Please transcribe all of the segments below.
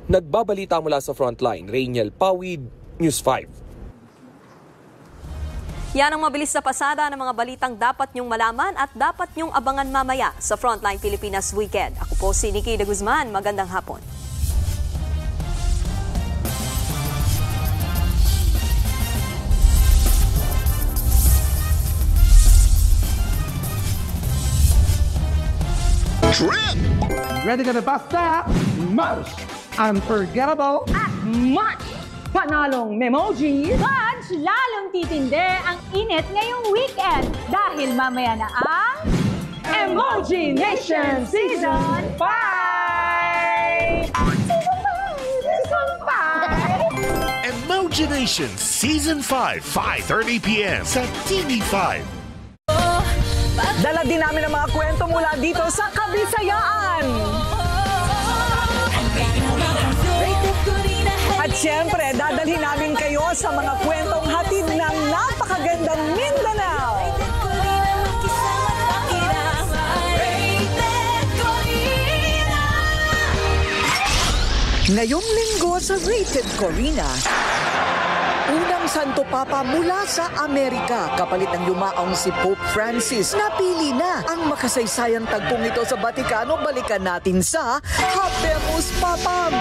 Nagbabalita mula sa frontline, Rainiel Pawid, News 5. Yan ang mabilis na pasada ng mga balitang dapat nyong malaman at dapat nyong abangan mamaya sa Frontline Pilipinas Weekend. Ako po si Nikki de Guzman. Magandang hapon. Trip! Ready ka na basta? Most unforgettable at much panalong memoji. Much lalong titindi ang init ngayong weekend dahil mamaya na ang Emoji Nation Season 5! Season 5! Emoji Nation Season 5, 5:30 p.m. sa TV5. Dala din namin ang mga kwento mula dito sa Kabisayaan. At syempre, dadalhin namin kayo sa mga kwentong hatid ng napakagandang Mindanao. Ngayong linggo sa Rated Corina, unang Santo Papa mula sa Amerika, kapalit ng yumaong si Pope Francis. Napili na ang makasaysayang tagpong ito sa Batikano. Balikan natin sa Habemus Papam.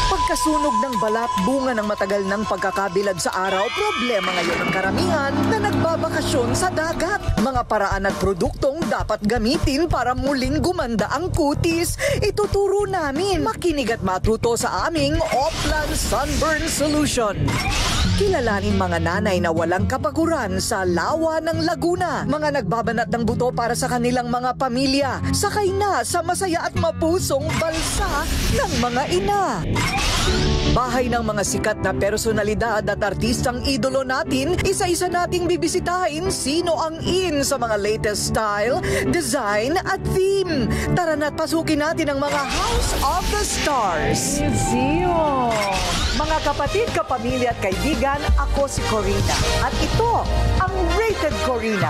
Pagkasunog ng balat, bunga ng matagal ng pagkakabilad sa araw, problema ngayon ng karamihan na nagbabakasyon sa dagat. Mga paraan at produktong dapat gamitin para muling gumanda ang kutis. Ituturo namin. Makinig at matuto sa aming Oplan Sunburn Solution. Kilalanin mga nanay na walang kapaguran sa lawa ng Laguna. Mga nagbabanat ng buto para sa kanilang mga pamilya. Sakay na sa masaya at mapusong balsa ng mga ina. Bahay ng mga sikat na personalidad at artistang idolo natin, isa-isa nating bibisitahin sino ang in sa mga latest style, design at theme. Tara na't pasukin natin ang mga House of the Stars. Museum. Mga kapatid, kapamilya at kaibigan, ako si Corina. At ito ang Rated Corina.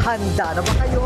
Handa na ba kayo?